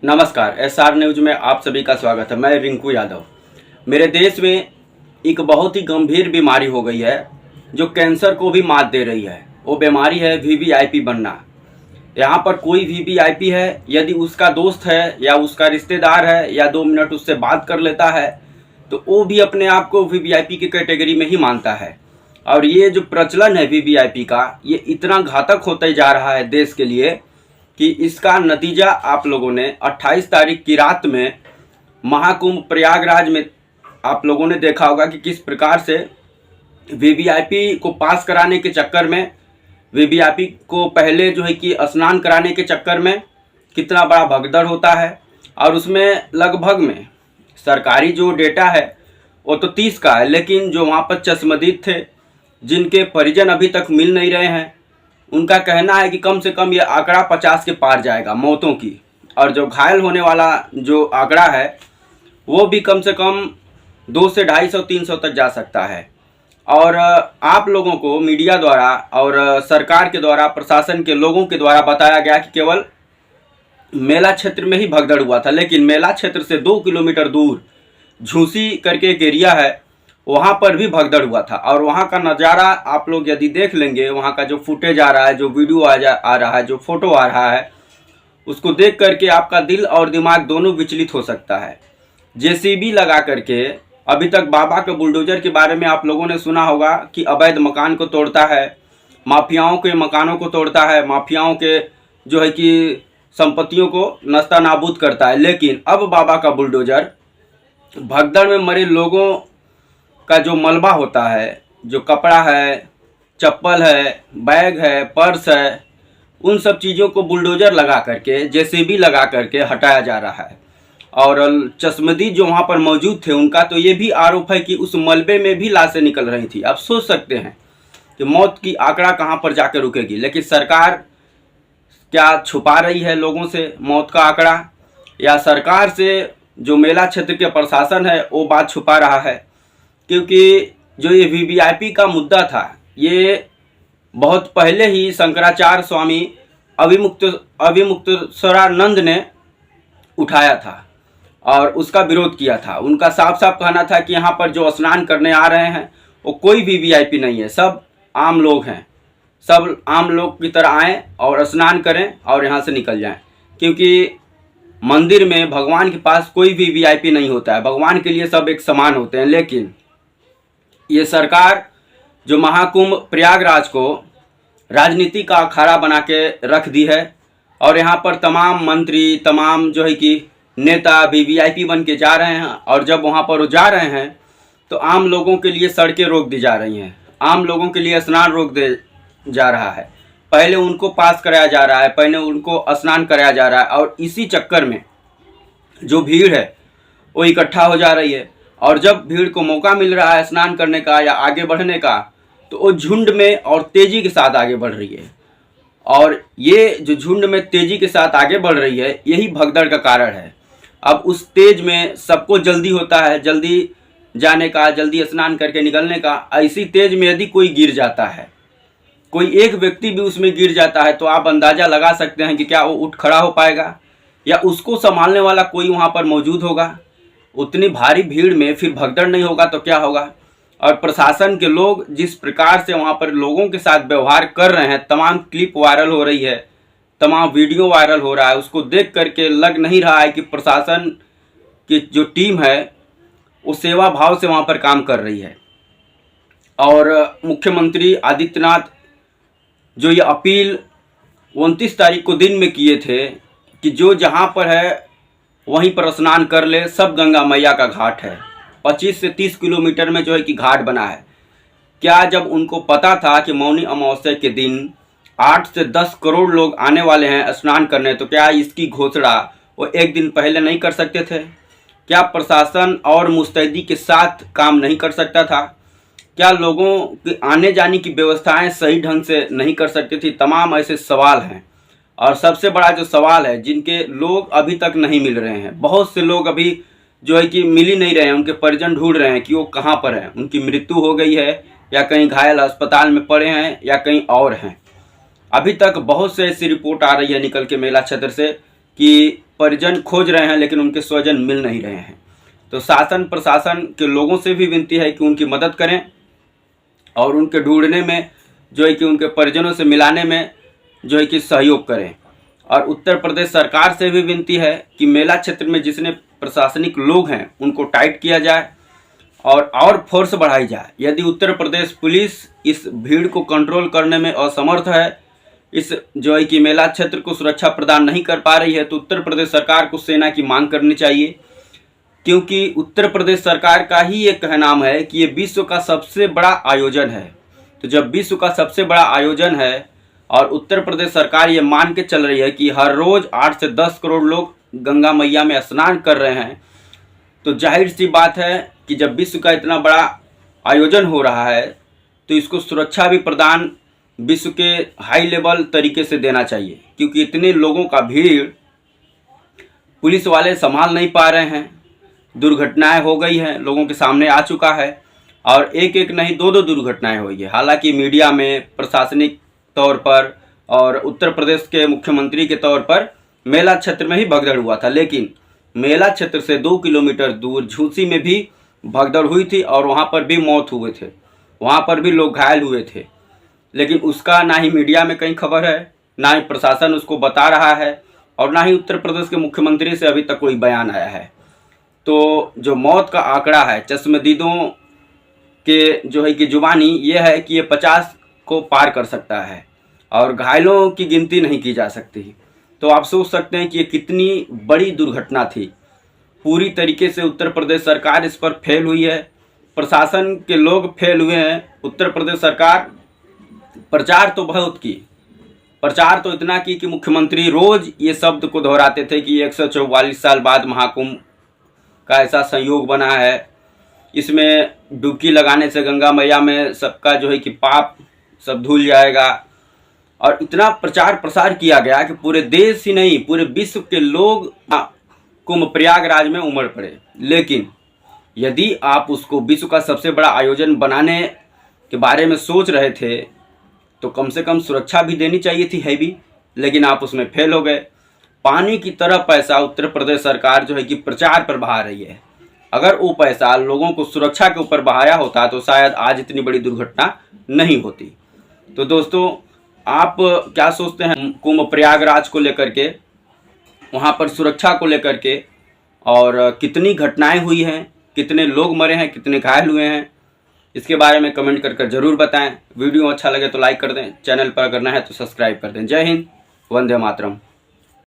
नमस्कार, SR news में आप सभी का स्वागत है। मैं रिंकू यादव। मेरे देश में एक बहुत ही गंभीर बीमारी हो गई है जो कैंसर को भी मात दे रही है। वो बीमारी है वीवीआईपी बनना। यहाँ पर कोई वीवीआईपी है, यदि उसका दोस्त है या उसका रिश्तेदार है या 2 मिनट उससे बात कर लेता है तो वो भी अपने आप को वीवीआईपी की कैटेगरी में ही मानता है। और ये जो प्रचलन है वीवीआईपी का, ये इतना घातक होते जा रहा है देश के लिए कि इसका नतीजा आप लोगों ने 28 तारीख की रात में महाकुंभ प्रयागराज में आप लोगों ने देखा होगा कि किस प्रकार से वीवीआईपी को पास कराने के चक्कर में, वीवीआईपी को पहले जो है कि स्नान कराने के चक्कर में कितना बड़ा भगदड़ होता है। और उसमें लगभग में सरकारी जो डेटा है वो तो 30 का है, लेकिन जो वहाँ पर चश्मदीद थे जिनके परिजन अभी तक मिल नहीं रहे हैं, उनका कहना है कि कम से कम ये आंकड़ा 50 के पार जाएगा मौतों की। और जो घायल होने वाला जो आंकड़ा है वो भी कम से कम 200 से 250 300 तक जा सकता है। और आप लोगों को मीडिया द्वारा और सरकार के द्वारा, प्रशासन के लोगों के द्वारा बताया गया कि केवल मेला क्षेत्र में ही भगदड़ हुआ था, लेकिन मेला क्षेत्र से 2 किलोमीटर दूर झूसी करके एक एरिया है, वहाँ पर भी भगदड़ हुआ था। और वहाँ का नज़ारा आप लोग यदि देख लेंगे, वहाँ का जो फुटेज आ रहा है, जो वीडियो आ रहा है, जो फोटो आ रहा है, उसको देख करके आपका दिल और दिमाग दोनों विचलित हो सकता है। जेसीबी लगा करके, अभी तक बाबा के बुलडोजर के बारे में आप लोगों ने सुना होगा कि अवैध मकान को तोड़ता है, माफियाओं के मकानों को तोड़ता है, माफियाओं के जो है कि संपत्तियों को नस्ता नाबूद करता है। लेकिन अब बाबा का बुलडोजर भगदड़ में मरे लोगों का जो मलबा होता है, जो कपड़ा है, चप्पल है, बैग है, पर्स है, उन सब चीज़ों को बुलडोजर लगा करके, जेसीबी लगा करके हटाया जा रहा है। और चश्मदीद जो वहाँ पर मौजूद थे, उनका तो ये भी आरोप है कि उस मलबे में भी लाशें निकल रही थी। आप सोच सकते हैं कि मौत की आंकड़ा कहाँ पर जाकर रुकेगी। लेकिन सरकार क्या छुपा रही है लोगों से मौत का आंकड़ा, या सरकार से जो मेला क्षेत्र के प्रशासन है वो बात छुपा रहा है? क्योंकि जो ये वीवीआईपी का मुद्दा था, ये बहुत पहले ही शंकराचार्य स्वामी अविमुक्तेश्वरानंद ने उठाया था और उसका विरोध किया था। उनका साफ साफ कहना था कि यहाँ पर जो स्नान करने आ रहे हैं वो कोई वीवीआईपी नहीं है, सब आम लोग हैं, सब आम लोग की तरह आएँ और स्नान करें और यहाँ से निकल जाएं। क्योंकि मंदिर में भगवान के पास कोई वीवीआईपी नहीं होता है, भगवान के लिए सब एक समान होते हैं। लेकिन ये सरकार जो महाकुंभ प्रयागराज को राजनीति का अखाड़ा बना के रख दी है, और यहाँ पर तमाम मंत्री, तमाम जो है कि नेता वीवीआईपी बन के जा रहे हैं। और जब वहाँ पर वो जा रहे हैं तो आम लोगों के लिए सड़कें रोक दी जा रही हैं, आम लोगों के लिए स्नान रोक दे जा रहा है। पहले उनको पास कराया जा रहा है, पहले उनको स्नान कराया जा रहा है, और इसी चक्कर में जो भीड़ है वो इकट्ठा हो जा रही है। और जब भीड़ को मौका मिल रहा है स्नान करने का या आगे बढ़ने का, तो वो झुंड में और तेज़ी के साथ आगे बढ़ रही है। और ये जो झुंड में तेज़ी के साथ आगे बढ़ रही है, यही भगदड़ का कारण है। अब उस तेज में सबको जल्दी होता है, जल्दी जाने का, जल्दी स्नान करके निकलने का। ऐसी तेज में यदि कोई गिर जाता है, कोई एक व्यक्ति भी उसमें गिर जाता है, तो आप अंदाज़ा लगा सकते हैं कि क्या वो उठ खड़ा हो पाएगा या उसको संभालने वाला कोई वहाँ पर मौजूद होगा। उतनी भारी भीड़ में फिर भगदड़ नहीं होगा तो क्या होगा। और प्रशासन के लोग जिस प्रकार से वहाँ पर लोगों के साथ व्यवहार कर रहे हैं, तमाम क्लिप वायरल हो रही है, तमाम वीडियो वायरल हो रहा है, उसको देख करके लग नहीं रहा है कि प्रशासन की जो टीम है वो सेवा भाव से वहाँ पर काम कर रही है। और मुख्यमंत्री आदित्यनाथ जो ये अपील 29 तारीख को दिन में किए थे कि जो जहाँ पर है वहीं पर स्नान कर ले, सब गंगा मैया का घाट है, 25 से 30 किलोमीटर में जो है कि घाट बना है। क्या जब उनको पता था कि मौनी अमावस्या के दिन 8 से 10 करोड़ लोग आने वाले हैं स्नान करने, तो क्या इसकी घोषणा वो एक दिन पहले नहीं कर सकते थे? क्या प्रशासन और मुस्तैदी के साथ काम नहीं कर सकता था? क्या लोगों के आने जाने की व्यवस्थाएं सही ढंग से नहीं कर सकती थी? तमाम ऐसे सवाल हैं। और सबसे बड़ा जो सवाल है, जिनके लोग अभी तक नहीं मिल रहे हैं, बहुत से लोग अभी जो है कि मिल ही नहीं रहे हैं, उनके परिजन ढूंढ रहे हैं कि वो कहाँ पर हैं, उनकी मृत्यु हो गई है या कहीं घायल अस्पताल में पड़े हैं या कहीं और हैं। अभी तक बहुत से ऐसी रिपोर्ट आ रही है निकल के मेला क्षेत्र से कि परिजन खोज रहे हैं लेकिन उनके स्वजन मिल नहीं रहे हैं। तो शासन प्रशासन के लोगों से भी विनती है कि उनकी मदद करें और उनके ढूंढने में जो है कि उनके परिजनों से मिलाने में जो है कि सहयोग करें। और उत्तर प्रदेश सरकार से भी विनती है कि मेला क्षेत्र में जितने प्रशासनिक लोग हैं उनको टाइट किया जाए और फोर्स बढ़ाई जाए। यदि उत्तर प्रदेश पुलिस इस भीड़ को कंट्रोल करने में असमर्थ है, इस जो है कि मेला क्षेत्र को सुरक्षा प्रदान नहीं कर पा रही है, तो उत्तर प्रदेश सरकार को सेना की मांग करनी चाहिए। क्योंकि उत्तर प्रदेश सरकार का ही ये कहनाम है कि ये विश्व का सबसे बड़ा आयोजन है। तो जब विश्व का सबसे बड़ा आयोजन है और उत्तर प्रदेश सरकार ये मान के चल रही है कि हर रोज़ 8 से 10 करोड़ लोग गंगा मैया में स्नान कर रहे हैं, तो जाहिर सी बात है कि जब विश्व का इतना बड़ा आयोजन हो रहा है तो इसको सुरक्षा भी प्रदान विश्व के हाई लेवल तरीके से देना चाहिए। क्योंकि इतने लोगों का भीड़ पुलिस वाले संभाल नहीं पा रहे हैं, दुर्घटनाएं हो गई हैं, लोगों के सामने आ चुका है और एक एक नहीं 2-2 दुर्घटनाएं हुई है। हालांकि मीडिया में प्रशासनिक तौर पर और उत्तर प्रदेश के मुख्यमंत्री के तौर पर मेला क्षेत्र में ही भगदड़ हुआ था, लेकिन मेला क्षेत्र से 2 किलोमीटर दूर झूसी में भी भगदड़ हुई थी और वहाँ पर भी मौत हुए थे, वहाँ पर भी लोग घायल हुए थे। लेकिन उसका ना ही मीडिया में कहीं खबर है, ना ही प्रशासन उसको बता रहा है और ना ही उत्तर प्रदेश के मुख्यमंत्री से अभी तक कोई बयान आया है। तो जो मौत का आंकड़ा है चश्मदीदों के जो है कि जुबानी ये है कि ये 50 को पार कर सकता है और घायलों की गिनती नहीं की जा सकती। तो आप सोच सकते हैं कि ये कितनी बड़ी दुर्घटना थी। पूरी तरीके से उत्तर प्रदेश सरकार इस पर फेल हुई है, प्रशासन के लोग फेल हुए हैं। उत्तर प्रदेश सरकार प्रचार तो बहुत की, प्रचार तो इतना की कि मुख्यमंत्री रोज ये शब्द को दोहराते थे कि 144 साल बाद महाकुंभ का ऐसा संयोग बना है, इसमें डुबकी लगाने से गंगा मैया में सबका जो है कि पाप सब धुल जाएगा। और इतना प्रचार प्रसार किया गया कि पूरे देश ही नहीं पूरे विश्व के लोग कुंभ प्रयागराज में उमड़ पड़े। लेकिन यदि आप उसको विश्व का सबसे बड़ा आयोजन बनाने के बारे में सोच रहे थे तो कम से कम सुरक्षा भी देनी चाहिए थी हैवी, लेकिन आप उसमें फेल हो गए। पानी की तरह पैसा उत्तर प्रदेश सरकार जो है कि प्रचार पर बहा रही है। अगर वो पैसा लोगों को सुरक्षा के ऊपर बहाया होता तो शायद आज इतनी बड़ी दुर्घटना नहीं होती। तो दोस्तों, आप क्या सोचते हैं कुंभ प्रयागराज को लेकर के, वहाँ पर सुरक्षा को लेकर के, और कितनी घटनाएं हुई हैं, कितने लोग मरे हैं, कितने घायल हुए हैं, इसके बारे में कमेंट कर ज़रूर बताएं। वीडियो अच्छा लगे तो लाइक कर दें, चैनल पर अगर नया है तो सब्सक्राइब कर दें। जय हिंद, वंदे मातरम।